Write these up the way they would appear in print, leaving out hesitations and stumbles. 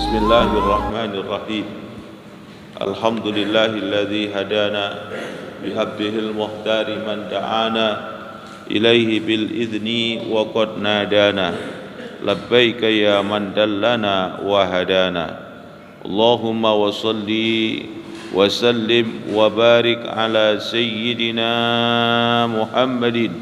Bismillahirrahmanirrahim. Alhamdulillahilladzi hadana bihabdihil muhtari man da'ana ilaihi bil idzni wa qad nadana labbaika ya man dallana wa hadana. Allahumma wa salli wa sallim wa barik ala sayyidina Muhammadin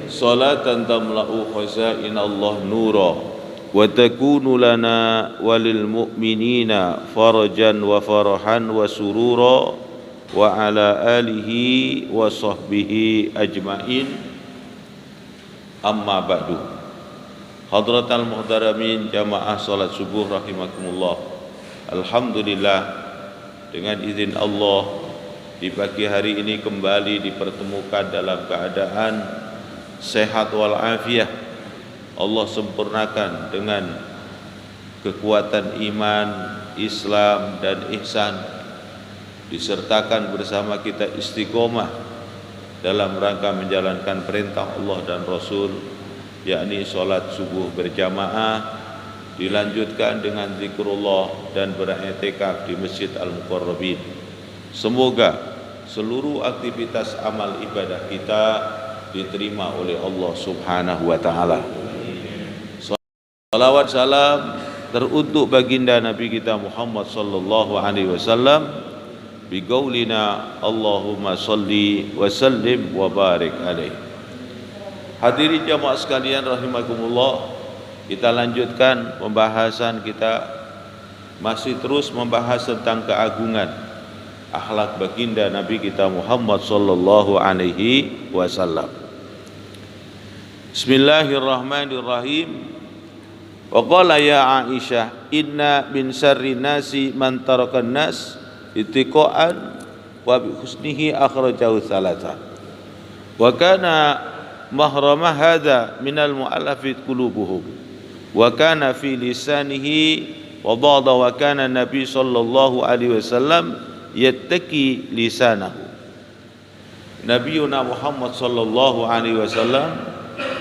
salatan tamla'u khazain Allah nura wa takunu lana walil mu'minina farajan wa farahan wa surura wa ala alihi wa sahbihi ajma'in. Amma ba'du. Hadratal muhtaramin jamaah salat subuh rahimakumullah. Alhamdulillah, dengan izin Allah di pagi hari ini kembali dipertemukan dalam keadaan sehat walafiat. Allah sempurnakan dengan kekuatan iman, Islam dan ihsan, disertakan bersama kita istiqomah dalam rangka menjalankan perintah Allah dan Rasul, yakni sholat subuh berjamaah, dilanjutkan dengan zikrullah dan beriktikaf di Masjid Al-Muqarrabin. Semoga seluruh aktivitas amal ibadah kita diterima oleh Allah Subhanahu wa taala. Salawat salam teruntuk baginda Nabi kita Muhammad sallallahu alaihi wasallam bi qaulina Allahumma salli wa sallim wa barik alaihi. Hadirin jamaah sekalian rahimakumullah, kita lanjutkan pembahasan kita, masih terus membahas tentang keagungan akhlak baginda Nabi kita Muhammad sallallahu alaihi wasallam. Bismillahirrahmanirrahim. Wa qala ya Aisyah inna min syarri nasi man tarakan nas itiqaan wa bi husnihi akhrajahu thalatha wa kana mahrama hadha minal mu'allafit qulubuhum wa kana fi lisanihi wa dhada wa kana nabi sallallahu alaihi wasallam yattaqi lisanahu. Nabiyuna Muhammad sallallahu alaihi wasallam,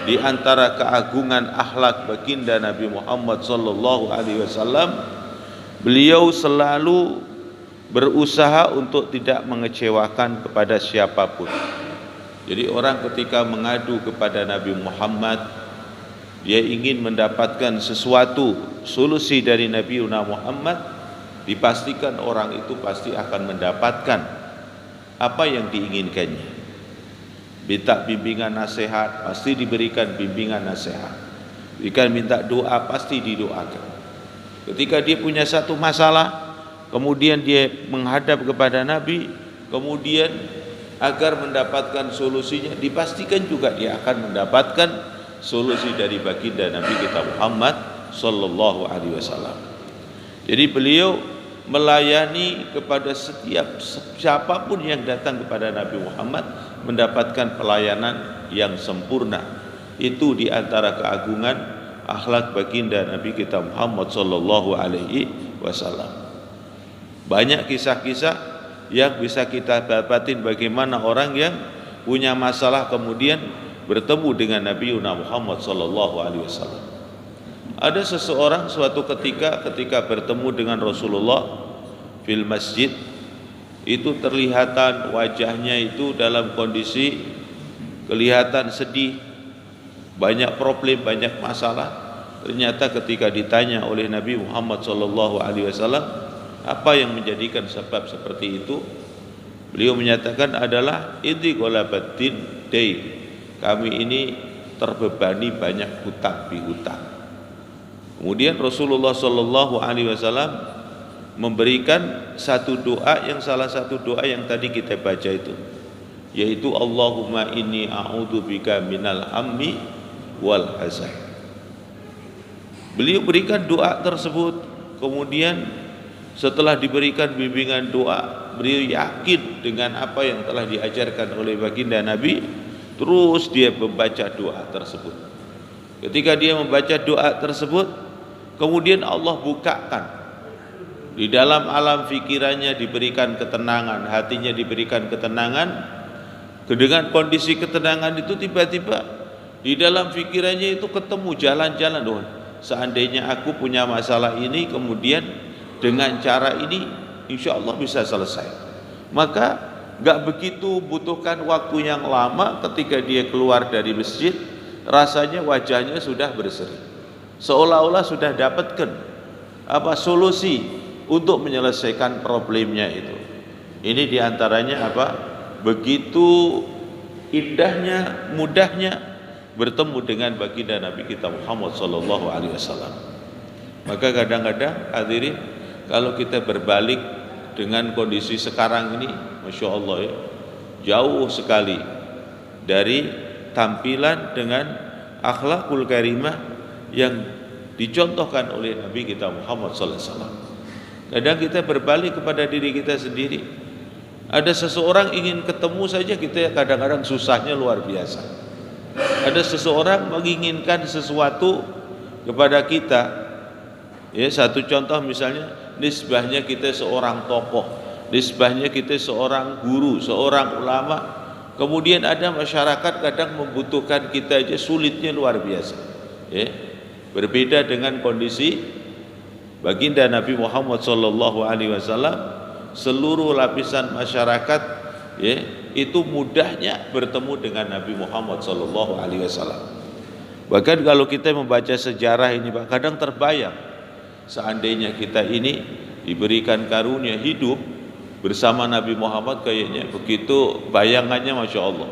di antara keagungan akhlak baginda Nabi Muhammad sallallahu alaihi wasallam, beliau selalu berusaha untuk tidak mengecewakan kepada siapapun. Jadi orang ketika mengadu kepada Nabi Muhammad, dia ingin mendapatkan sesuatu solusi dari Nabi Muhammad, dipastikan orang itu pasti akan mendapatkan apa yang diinginkannya. Minta bimbingan nasihat, pasti diberikan bimbingan nasihat. Jika minta doa, pasti didoakan. Ketika dia punya satu masalah, kemudian dia menghadap kepada Nabi, kemudian agar mendapatkan solusinya, dipastikan juga dia akan mendapatkan solusi dari baginda Nabi kita Muhammad sallallahu alaihi wasallam. Jadi beliau melayani kepada setiap siapapun yang datang kepada Nabi Muhammad, mendapatkan pelayanan yang sempurna. Itu di antara keagungan akhlak baginda Nabi kita Muhammad sallallahu alaihi wasallam. Banyak kisah-kisah yang bisa kita dapatin bagaimana orang yang punya masalah kemudian bertemu dengan Nabi Muhammad sallallahu alaihi wasallam. Ada seseorang suatu ketika bertemu dengan Rasulullah fil masjid, itu terlihatan wajahnya itu dalam kondisi kelihatan sedih, banyak problem, banyak masalah. Ternyata ketika ditanya oleh Nabi Muhammad sallallahu alaihi wasallam apa yang menjadikan sebab seperti itu, beliau menyatakan adalah idzi qalabatin dain, kami ini terbebani banyak hutang piutang. Kemudian Rasulullah sallallahu alaihi wasallam memberikan satu doa, yang salah satu doa yang tadi kita baca itu, yaitu Allahumma inni a'udzubika minal hammi wal hazan. Beliau berikan doa tersebut, kemudian setelah diberikan bimbingan doa, beliau yakin dengan apa yang telah diajarkan oleh baginda Nabi, terus dia membaca doa tersebut. Ketika dia membaca doa tersebut, kemudian Allah bukakan di dalam alam fikirannya, diberikan ketenangan, hatinya diberikan ketenangan. Dengan kondisi ketenangan itu tiba-tiba di dalam fikirannya itu ketemu jalan-jalan. seandainya aku punya masalah ini, kemudian dengan cara ini insya Allah bisa selesai. Maka gak begitu butuhkan waktu yang lama. Ketika dia keluar dari masjid, rasanya wajahnya sudah berseri, seolah-olah sudah dapatkan solusi untuk menyelesaikan problemnya itu. Ini diantaranya begitu indahnya, mudahnya bertemu dengan baginda Nabi kita Muhammad sallallahu alaihi wasallam. Maka kadang-kadang hadirin, kalau kita berbalik dengan kondisi sekarang ini, Masya Allah ya, jauh sekali dari tampilan dengan akhlakul karimah yang dicontohkan oleh Nabi kita Muhammad sallallahu alaihi wasallam. Kadang kita berbalik kepada diri kita sendiri. Ada seseorang ingin ketemu saja kita kadang-kadang susahnya luar biasa. Ada seseorang menginginkan sesuatu kepada kita, ya, satu contoh misalnya nisbahnya kita seorang tokoh, nisbahnya kita seorang guru, seorang ulama, kemudian ada masyarakat kadang membutuhkan kita aja sulitnya luar biasa, ya. Berbeda dengan kondisi baginda Nabi Muhammad SAW, seluruh lapisan masyarakat, ya, itu mudahnya bertemu dengan Nabi Muhammad SAW. Bahkan kalau kita membaca sejarah ini Pak, kadang terbayang seandainya kita ini diberikan karunia hidup bersama Nabi Muhammad, kayaknya begitu bayangannya Masya Allah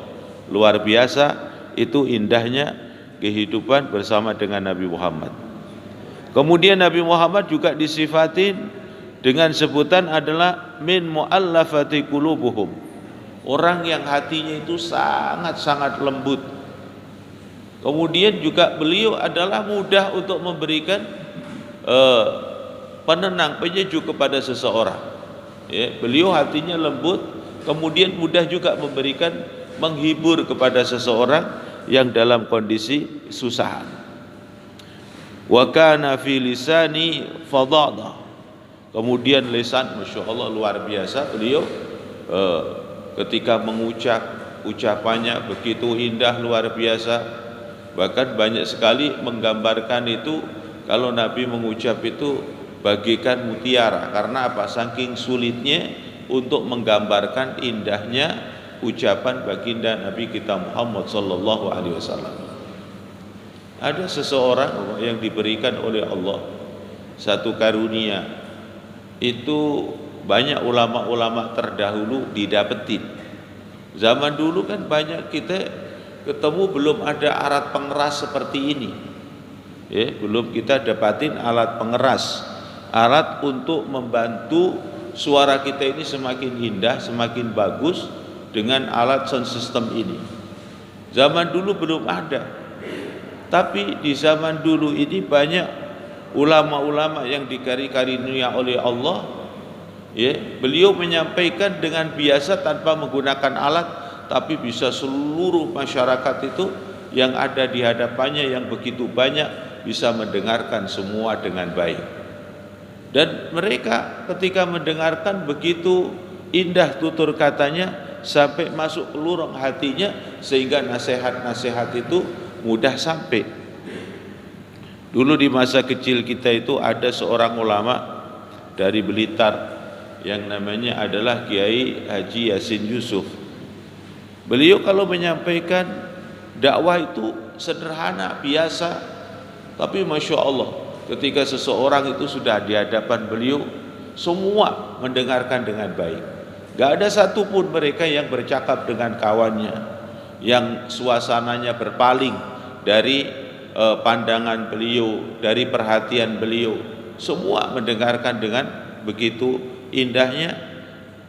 luar biasa. Itu indahnya kehidupan bersama dengan Nabi Muhammad. Kemudian Nabi Muhammad juga disifatin dengan sebutan adalah min mu'allafati qulubuhum, orang yang hatinya itu sangat-sangat lembut. Kemudian juga beliau adalah mudah untuk memberikan penenang, penyejuk kepada seseorang, ya, beliau hatinya lembut, kemudian mudah juga memberikan menghibur kepada seseorang yang dalam kondisi susah. Wa kana fi lisani fadada, kemudian lisan Masya Allah luar biasa, beliau ketika mengucap, ucapannya begitu indah luar biasa. Bahkan banyak sekali menggambarkan itu, kalau Nabi mengucap itu bagikan mutiara. Karena apa? Saking sulitnya untuk menggambarkan indahnya ucapan baginda Nabi kita Muhammad sallallahu alaihi wasallam. Ada seseorang yang diberikan oleh Allah satu karunia, itu banyak ulama-ulama terdahulu didapetin. Zaman dulu kan banyak kita ketemu belum ada alat pengeras seperti ini, ya, belum kita dapatin alat pengeras, alat untuk membantu suara kita ini semakin indah, semakin bagus dengan alat sound system ini. Zaman dulu belum ada, tapi di zaman dulu ini banyak ulama-ulama yang dikarunia oleh Allah, ya, beliau menyampaikan dengan biasa tanpa menggunakan alat, tapi bisa seluruh masyarakat itu yang ada di hadapannya yang begitu banyak bisa mendengarkan semua dengan baik. Dan mereka ketika mendengarkan begitu indah tutur katanya sampai masuk ke lurung hatinya, sehingga nasihat-nasihat itu mudah sampai. Dulu di masa kecil kita itu ada seorang ulama dari Blitar yang namanya adalah Kiai Haji Yasin Yusuf. Beliau kalau menyampaikan dakwah itu sederhana, biasa, tapi Masya Allah ketika seseorang itu sudah di hadapan beliau, semua mendengarkan dengan baik. Gak ada satupun mereka yang bercakap dengan kawannya, yang suasananya berpaling dari pandangan beliau, dari perhatian beliau. Semua mendengarkan dengan begitu indahnya.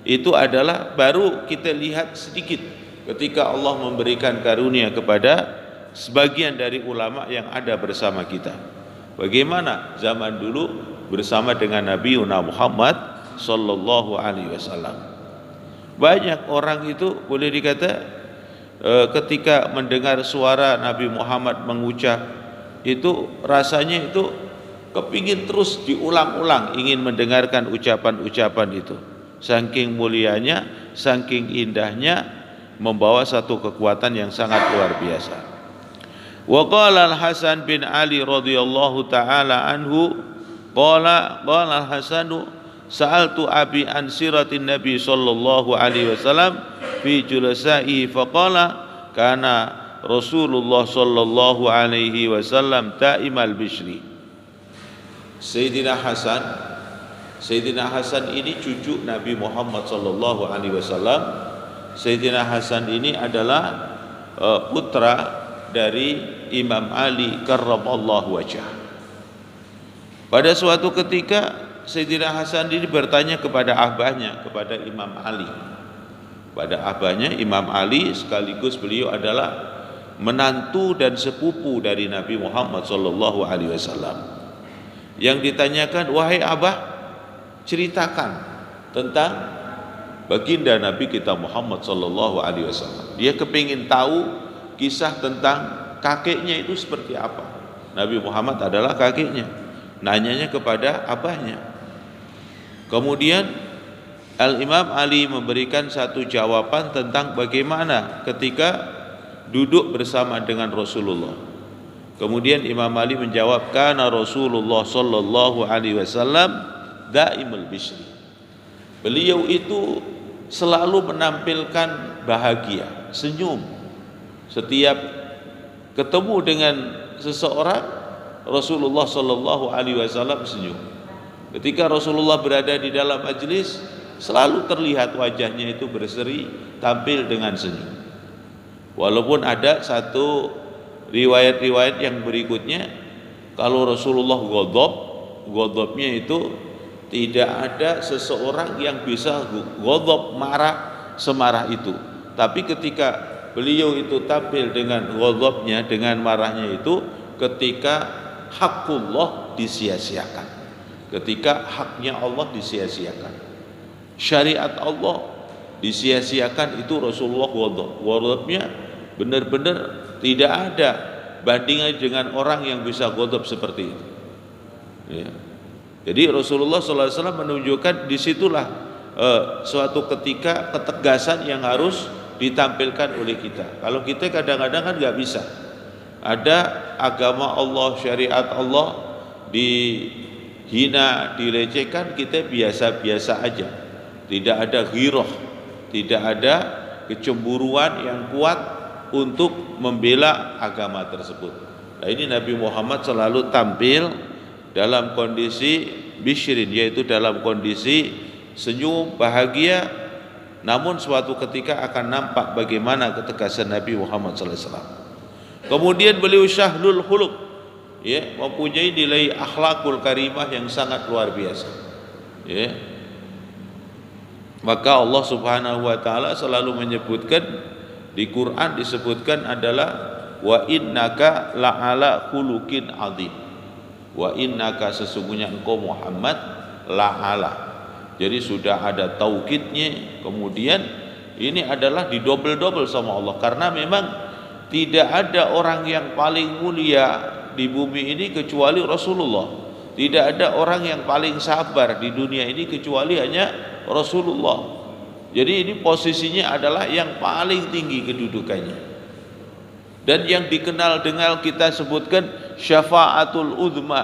Itu adalah baru kita lihat sedikit ketika Allah memberikan karunia kepada sebagian dari ulama yang ada bersama kita. Bagaimana zaman dulu bersama dengan Nabi Muhammad sallallahu alaihi wasallam. Banyak orang itu boleh dikata ketika mendengar suara Nabi Muhammad mengucap itu rasanya itu kepingin terus diulang-ulang, ingin mendengarkan ucapan-ucapan itu. Saking mulianya, saking indahnya, membawa satu kekuatan yang sangat luar biasa. Wa qala Al-Hasan bin Ali radhiyallahu taala anhu qala Al-Hasanu sa'altu abi an siratin nabi sallallahu alaihi wasallam fi julasai faqala kana Rasulullah sallallahu alaihi wasallam ta'imal bishri. Sayyidina Hasan ini cucu Nabi Muhammad sallallahu alaihi wasallam. Sayyidina Hasan ini adalah putra dari Imam Ali karramallahu wajhah. Pada suatu ketika Sayyidina Hasan ini bertanya kepada abahnya, kepada Imam Ali. Pada abahnya Imam Ali, sekaligus beliau adalah menantu dan sepupu dari Nabi Muhammad sallallahu alaihi wasallam. Yang ditanyakan, wahai abah, ceritakan tentang baginda Nabi kita Muhammad sallallahu alaihi wasallam. Dia kepingin tahu kisah tentang kakeknya itu seperti apa. Nabi Muhammad adalah kakeknya. Nanyanya kepada abahnya. Kemudian Al-Imam Ali memberikan satu jawaban tentang bagaimana ketika duduk bersama dengan Rasulullah. Kemudian Imam Ali menjawab, kana Rasulullah sallallahu alaihi wasallam daimul bishri. Beliau itu selalu menampilkan bahagia, senyum. Setiap ketemu dengan seseorang, Rasulullah sallallahu alaihi wasallam senyum. Ketika Rasulullah berada di dalam majlis, selalu terlihat wajahnya itu berseri, tampil dengan senyum. Walaupun ada satu riwayat-riwayat yang berikutnya, kalau Rasulullah ghadabnya itu tidak ada seseorang yang bisa ghadab, marah semarah itu. Tapi ketika beliau itu tampil dengan ghadabnya, dengan marahnya itu ketika hakullah disia-siakan, ketika haknya Allah disia-siakan, syariat Allah disia-siakan, itu Rasulullah ghadabnya benar-benar tidak ada bandingan dengan orang yang bisa ghadab seperti itu. Ya. Jadi Rasulullah SAW menunjukkan disitulah suatu ketika ketegasan yang harus ditampilkan oleh kita. Kalau kita kadang-kadang kan nggak bisa. Ada agama Allah, syariat Allah dihina, dilecehkan, kita biasa-biasa aja. Tidak ada ghirah, tidak ada kecemburuan yang kuat untuk membela agama tersebut. Nah, ini Nabi Muhammad selalu tampil dalam kondisi bisyrin, yaitu dalam kondisi senyum, bahagia. Namun suatu ketika akan nampak bagaimana ketegasan Nabi Muhammad SAW. Kemudian beliau syahlul khuluq, ya, mempunyai nilai akhlakul karimah yang sangat luar biasa. Ya. Maka Allah Subhanahu wa taala selalu menyebutkan di Quran, disebutkan adalah wa innaka la'ala khuluqin adzim. Wa innaka, sesungguhnya engkau Muhammad, la'ala. Jadi sudah ada taukidnya. Kemudian ini adalah didobel-dobel sama Allah, karena memang tidak ada orang yang paling mulia di bumi ini kecuali Rasulullah. Tidak ada orang yang paling sabar di dunia ini kecuali hanya Rasulullah. Jadi ini posisinya adalah yang paling tinggi kedudukannya. Dan yang dikenal dengan kita sebutkan syafaatul uzma,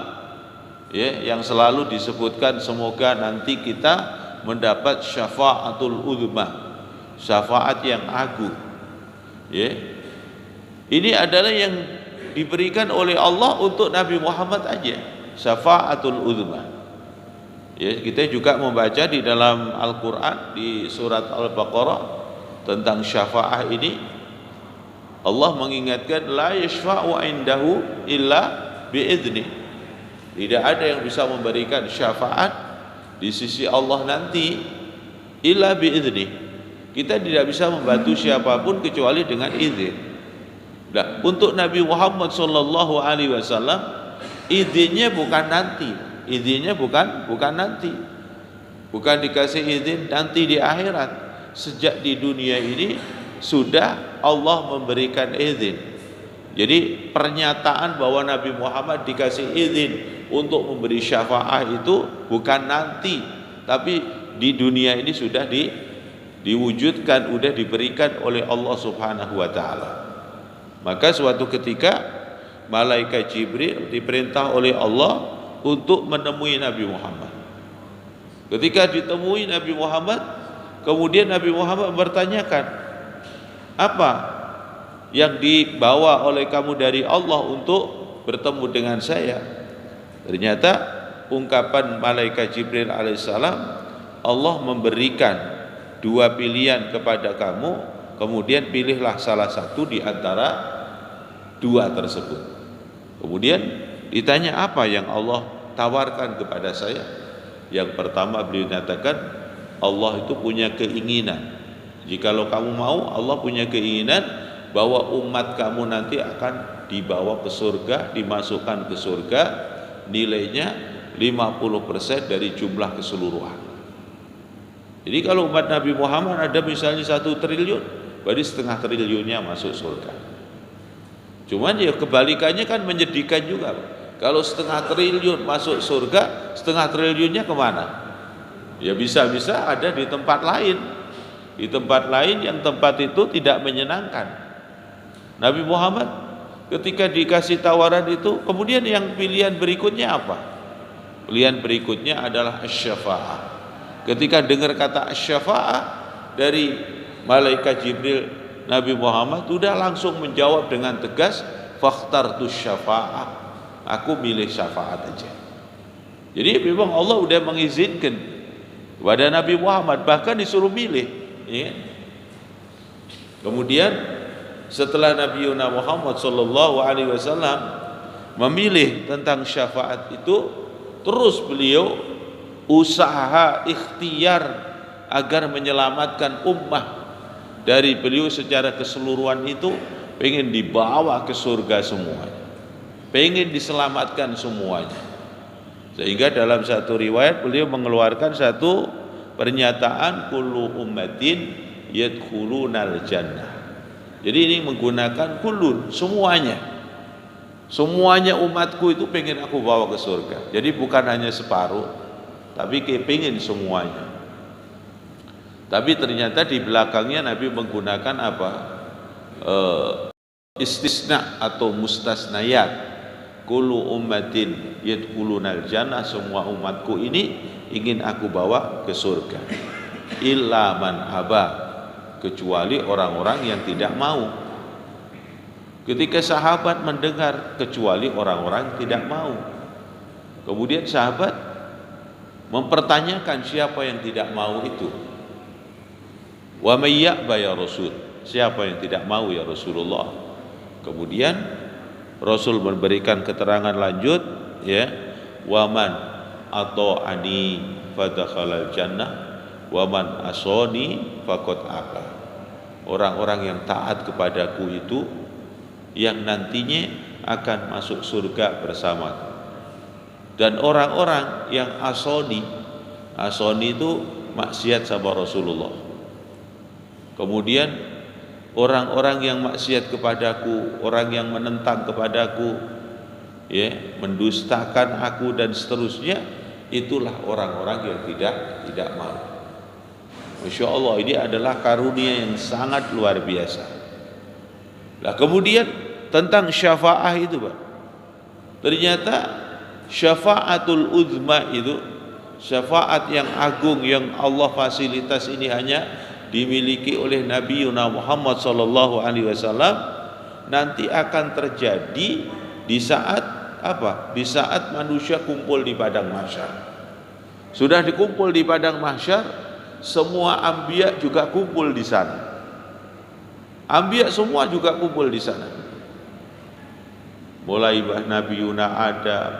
ya, yang selalu disebutkan semoga nanti kita mendapat syafaatul uzma, syafaat yang agung. Ya. Ini adalah yang diberikan oleh Allah untuk Nabi Muhammad aja, syafaatul uzma. Ya, kita juga membaca di dalam Al-Quran di surat Al-Baqarah tentang syafaah ini. Allah mengingatkan la yashfa'u indahu illa bi'idni. Tidak ada yang bisa memberikan syafaat di sisi Allah nanti illa bi'idni. Kita tidak bisa membantu siapapun kecuali dengan izin. Nah, untuk Nabi Muhammad sallallahu alaihi wasallam izinnya bukan nanti. Izinnya bukan nanti, bukan dikasih izin nanti di akhirat. Sejak di dunia ini sudah Allah memberikan izin. Jadi pernyataan bahwa Nabi Muhammad dikasih izin untuk memberi syafaat itu bukan nanti, tapi di dunia ini sudah diwujudkan, sudah diberikan oleh Allah Subhanahu wa taala. Maka suatu ketika malaikat Jibril diperintah oleh Allah untuk menemui Nabi Muhammad. Ketika ditemui Nabi Muhammad, kemudian Nabi Muhammad bertanyakan, apa yang dibawa oleh kamu dari Allah untuk bertemu dengan saya? Ternyata ungkapan malaikat Jibril alaihissalam, Allah memberikan dua pilihan kepada kamu, kemudian pilihlah salah satu di antara dua tersebut. Kemudian ditanya, apa yang Allah tawarkan kepada saya? Yang pertama beliau nyatakan, Allah itu punya keinginan, jikalau kamu mau, Allah punya keinginan bahwa umat kamu nanti akan dibawa ke surga, dimasukkan ke surga, nilainya 50% dari jumlah keseluruhan. Jadi kalau umat Nabi Muhammad ada misalnya 1 triliun, berarti setengah triliunnya masuk surga. Cuman ya kebalikannya kan menyedihkan juga. Kalau setengah triliun masuk surga, setengah triliunnya kemana? Ya bisa-bisa ada di tempat lain. Di tempat lain yang tempat itu tidak menyenangkan. Nabi Muhammad ketika dikasih tawaran itu, kemudian yang pilihan berikutnya apa? Pilihan berikutnya adalah asy-syafa'ah. Ketika dengar kata asy-syafa'ah dari malaikat Jibril, Nabi Muhammad sudah langsung menjawab dengan tegas, fakhtartus syafa'ah. Aku milih syafaat aja. Jadi memang Allah sudah mengizinkan kepada Nabi Muhammad, bahkan disuruh milih, ya. Kemudian setelah Nabi Muhammad SAW memilih tentang syafaat itu, terus beliau usaha ikhtiar agar menyelamatkan ummah dari beliau secara keseluruhan itu, pengen dibawa ke surga semuanya, pengen diselamatkan semuanya. Sehingga dalam satu riwayat beliau mengeluarkan satu pernyataan, kullu ummatin yadkhulunal jannah. Jadi ini menggunakan kullun, semuanya. Semuanya umatku itu pengen aku bawa ke surga. Jadi bukan hanya separuh, tapi pengen semuanya. Tapi ternyata di belakangnya Nabi menggunakan apa? Istisna atau mustasnayat. Kullu ummatin yadkhulunal jannah, semua umatku ini ingin aku bawa ke surga. Illa man aba, kecuali orang-orang yang tidak mau. Ketika sahabat mendengar kecuali orang-orang tidak mau, kemudian sahabat mempertanyakan siapa yang tidak mau itu. Wa may ya'ba ya Rasul, siapa yang tidak mau ya Rasulullah. Kemudian Rasul memberikan keterangan lanjut, ya, waman ata'ani fadakhalal jannah waman asoni faqad aba. Orang-orang yang taat kepadaku itu yang nantinya akan masuk surga bersamaku. Dan orang-orang yang asoni itu maksiat sama Rasulullah. Kemudian orang-orang yang maksiat kepadaku, orang yang menentang kepadaku, ya, mendustakan aku dan seterusnya, itulah orang-orang yang tidak mau. Masya Allah, ini adalah karunia yang sangat luar biasa. Nah kemudian tentang syafa'ah itu, Pak, ternyata syafa'atul uzma itu, syafaat yang agung yang Allah fasilitas ini hanya dimiliki oleh Nabi Muhammad SAW, nanti akan terjadi di saat apa? Di saat manusia kumpul di padang mahsyar. Sudah dikumpul di padang mahsyar, semua anbiya juga kumpul di sana. Anbiya semua juga kumpul di sana. Mulai Nabi Adam,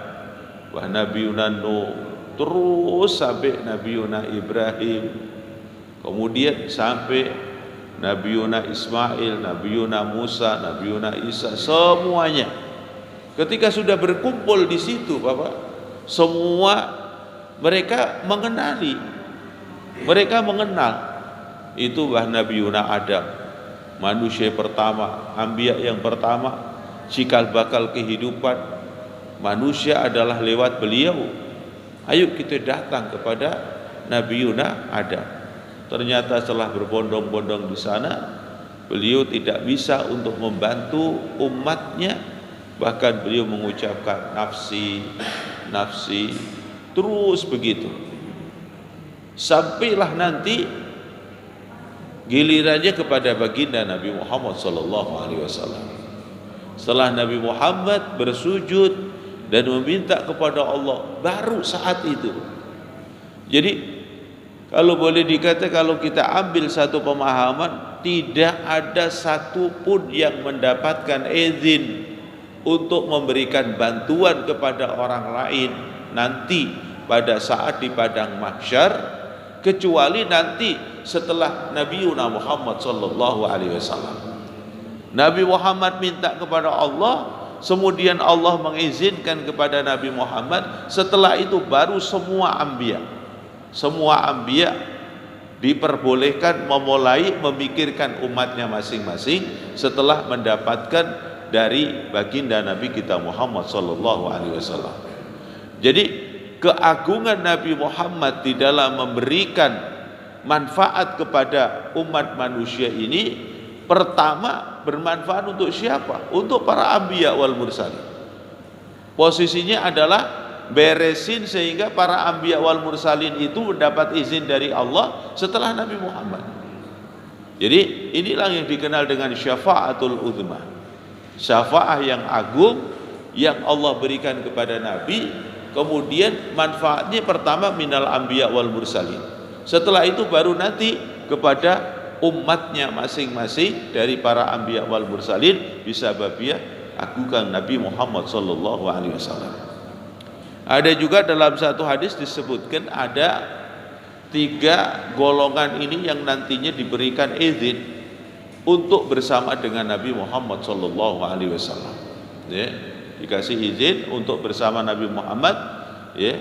Nabi Nuh, terus sampai Nabi Ibrahim, kemudian sampai Nabi Ismail, Nabi Musa, Nabi Isa, semuanya. Ketika sudah berkumpul di situ, Bapak, semua mereka mengenal itu Nabi Adam, manusia pertama, anbiya yang pertama, cikal bakal kehidupan manusia adalah lewat beliau. Ayo kita datang kepada Nabi Adam. Ternyata setelah berbondong-bondong di sana, beliau tidak bisa untuk membantu umatnya Bahkan beliau mengucapkan nafsi, nafsi, terus begitu. Sampailah nanti gilirannya kepada baginda Nabi Muhammad sallallahu alaihi wasallam. Setelah Nabi Muhammad bersujud dan meminta kepada Allah, baru saat itu. Jadi kalau boleh dikata, kalau kita ambil satu pemahaman, tidak ada satupun yang mendapatkan izin untuk memberikan bantuan kepada orang lain nanti pada saat di padang mahsyar, kecuali nanti setelah Nabi Muhammad sallallahu alaihi wasallam. Nabi Muhammad minta kepada Allah, kemudian Allah mengizinkan kepada Nabi Muhammad, setelah itu baru semua anbiya diperbolehkan memulai memikirkan umatnya masing-masing setelah mendapatkan dari baginda Nabi kita Muhammad sallallahu alaihi wasallam. Jadi keagungan Nabi Muhammad di dalam memberikan manfaat kepada umat manusia ini, pertama bermanfaat untuk siapa? Untuk para anbiya wal mursalin. Posisinya adalah beresin sehingga para anbiya wal mursalin itu mendapat izin dari Allah setelah Nabi Muhammad. Jadi inilah yang dikenal dengan syafaatul uzma, syafaah yang agung yang Allah berikan kepada Nabi. Kemudian manfaatnya pertama minal anbiya wal mursalin, setelah itu baru nanti kepada umatnya masing-masing dari para anbiya wal mursalin bisa babiah agungkan Nabi Muhammad sallallahu alaihi wasallam. Ada juga dalam satu hadis disebutkan ada 3 golongan ini yang nantinya diberikan izin untuk bersama dengan Nabi Muhammad sallallahu alaihi wasallam. Ya, dikasih izin untuk bersama Nabi Muhammad. Ya,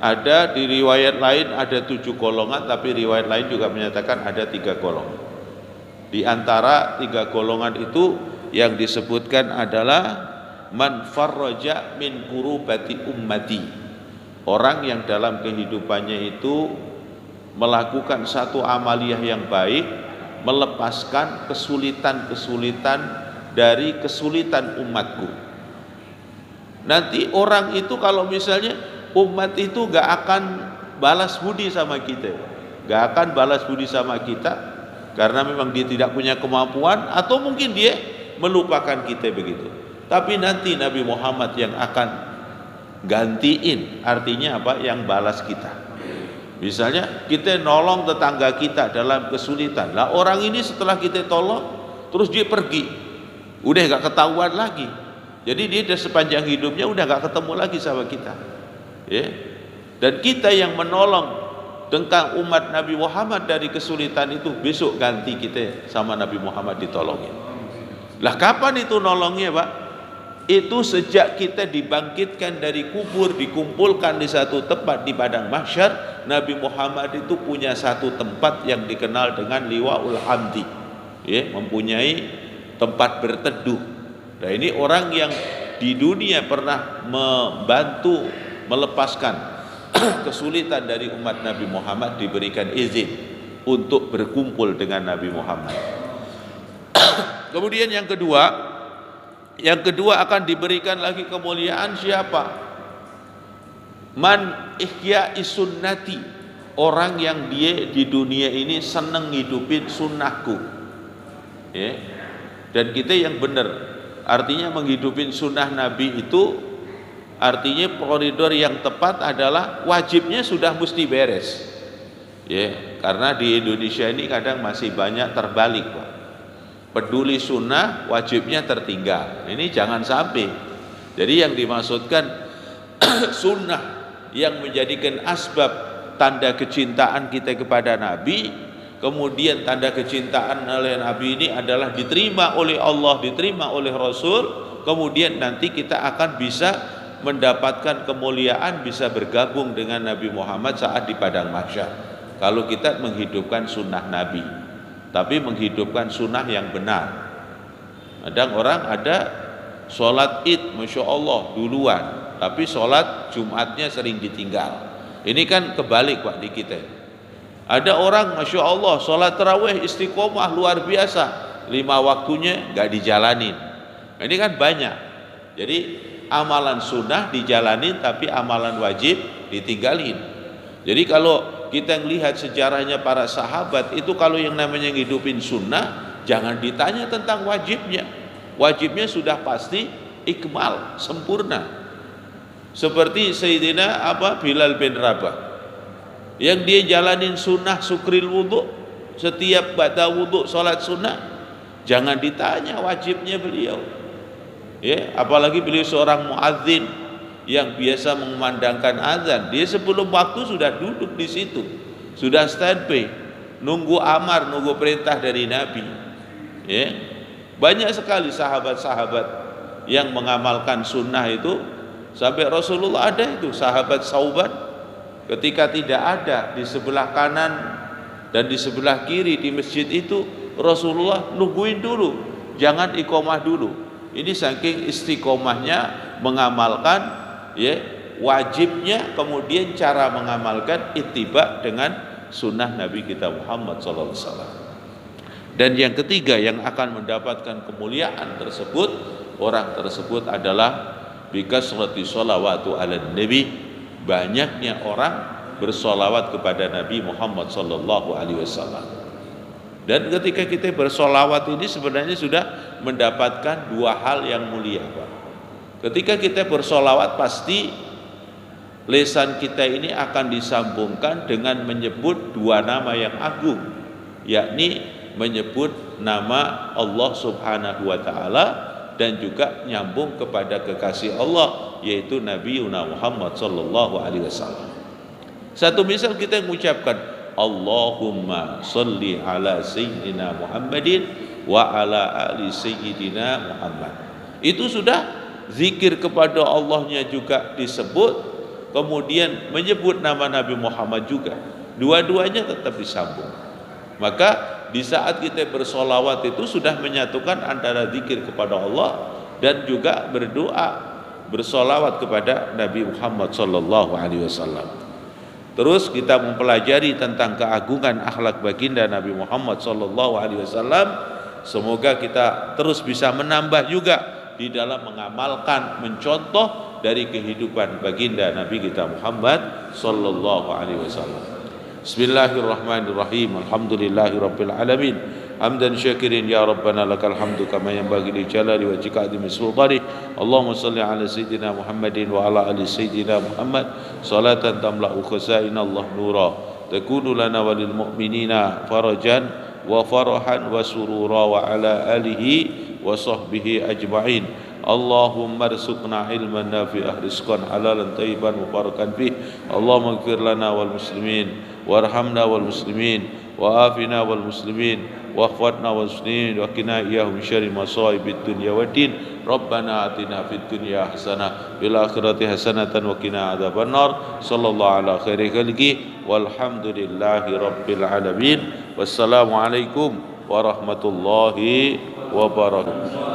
ada di riwayat lain ada 7 golongan, tapi riwayat lain juga menyatakan ada 3 golongan. Di antara 3 golongan itu yang disebutkan adalah man farraja min kurubati ummati, orang yang dalam kehidupannya itu melakukan satu amaliyah yang baik, melepaskan kesulitan-kesulitan dari kesulitan umatku. Nanti orang itu kalau misalnya umat itu gak akan balas budi sama kita, gak akan balas budi sama kita karena memang dia tidak punya kemampuan, atau mungkin dia melupakan kita begitu. Tapi nanti Nabi Muhammad yang akan gantiin, artinya apa? Yang balas kita. Misalnya kita nolong tetangga kita dalam kesulitan, lah orang ini setelah kita tolong terus dia pergi, udah gak ketahuan lagi. Jadi dia sepanjang hidupnya udah gak ketemu lagi sama kita. Ya. Dan kita yang menolong tentang umat Nabi Muhammad dari kesulitan itu, besok ganti kita sama Nabi Muhammad ditolongin. Lah kapan itu nolongnya, Pak? Itu sejak kita dibangkitkan dari kubur, dikumpulkan di satu tempat di padang mahsyar. Nabi Muhammad itu punya satu tempat yang dikenal dengan liwaul hamdi, ya, mempunyai tempat berteduh. Nah, ini orang yang di dunia pernah membantu melepaskan kesulitan dari umat Nabi Muhammad, diberikan izin untuk berkumpul dengan Nabi Muhammad. Kemudian yang kedua akan diberikan lagi kemuliaan siapa? Man ihya'i sunnati, orang yang dia di dunia ini senang ngidupin sunnahku. Ya. Dan kita yang benar, artinya menghidupin sunnah Nabi itu artinya koridor yang tepat adalah wajibnya sudah mesti beres. Ya, karena di Indonesia ini kadang masih banyak terbalik, Pak. Peduli sunnah, wajibnya tertinggal. Ini jangan sampai. Jadi yang dimaksudkan sunnah yang menjadikan asbab tanda kecintaan kita kepada Nabi, kemudian tanda kecintaan oleh Nabi ini adalah diterima oleh Allah, diterima oleh Rasul, kemudian nanti kita akan bisa mendapatkan kemuliaan, bisa bergabung dengan Nabi Muhammad saat di padang mahsyar. Kalau kita menghidupkan sunnah Nabi, tapi menghidupkan sunnah yang benar. Kadang orang ada sholat id, Masya Allah duluan, tapi sholat Jumatnya sering ditinggal. Ini kan kebalik, Pak, di kita. Ada orang Masya Allah sholat tarawih istiqomah luar biasa, 5 waktunya gak dijalanin. Ini kan banyak. Jadi amalan sunnah dijalanin tapi amalan wajib ditinggalin. Jadi kalau kita melihat sejarahnya para sahabat itu, kalau yang namanya ngidupin sunnah jangan ditanya tentang wajibnya. Wajibnya sudah pasti ikmal, sempurna. Seperti Sayyidina Bilal bin Rabah, yang dia jalanin sunnah sukril wudhu, setiap ba'da wudhu salat sunnah, jangan ditanya wajibnya beliau. Ya, apalagi beliau seorang muadzin yang biasa mengumandangkan azan. Dia sebelum waktu sudah duduk di situ, sudah standby, nunggu amar, nunggu perintah dari Nabi. Ya, banyak sekali sahabat-sahabat yang mengamalkan sunnah itu. Sampai Rasulullah ada itu sahabat Sauban, ketika tidak ada di sebelah kanan dan di sebelah kiri di masjid itu, Rasulullah nungguin dulu, jangan iqomah dulu. Ini saking istiqomahnya mengamalkan ya wajibnya, kemudian cara mengamalkan ittiba dengan sunnah Nabi kita Muhammad SAW. Dan yang ketiga yang akan mendapatkan kemuliaan tersebut, orang tersebut adalah bikasrati sholawatu ala nabi, banyaknya orang bersolawat kepada Nabi Muhammad SAW. Dan ketika kita bersolawat ini sebenarnya sudah mendapatkan dua hal yang mulia, Pak. Ketika kita bersolawat pasti lisan kita ini akan disambungkan dengan menyebut dua nama yang agung, yakni menyebut nama Allah Subhanahu wa Ta'ala dan juga nyambung kepada kekasih Allah, yaitu Nabi Muhammad sallallahu alaihi wasallam. Satu misal kita mengucapkan Allahumma salli ala sayyidina Muhammadin wa ala ali sayyidina Muhammad. Itu sudah zikir kepada Allahnya juga disebut, kemudian menyebut nama Nabi Muhammad juga. Dua-duanya tetap disambung. Maka di saat kita bersolawat itu sudah menyatukan antara zikir kepada Allah dan juga berdoa, bersolawat kepada Nabi Muhammad sallallahu alaihi wasallam. Terus kita mempelajari tentang keagungan akhlak baginda Nabi Muhammad sallallahu alaihi wasallam. Semoga kita terus bisa menambah juga di dalam mengamalkan, mencontoh dari kehidupan baginda Nabi kita Muhammad sallallahu alaihi wasallam. Bismillahirrahmanirrahim. Alhamdulillahirabbil alamin. Hamdan syakirin ya rabbana lakal hamdu kama yanbaghi li jalali wajhika azimi sultani. Allahumma salli ala sayyidina Muhammadin wa ala ali sayyidina Muhammad salatan tamla'u khazaina Allah nura takunu lana walil mu'minina farajan wa farahan wa surura wa ala alihi wa sahbihi ajma'in. Allahumma arzuqna ilman nafi'ah rizqan halalan tayyiban mubarakan fih. Allahumma ighfir lana wal muslimin warhamna wal muslimin wa afina wal muslimin واخفضنا والمسلمين وقنا إياهم شر مصائب الدنيا والدين ربنا آتنا في الدنيا حسنة وفي الآخرة حسنة وقنا عذاب النار صلى الله على خير خلقه والحمد لله رب العالمين والسلام عليكم ورحمة الله وبركاته.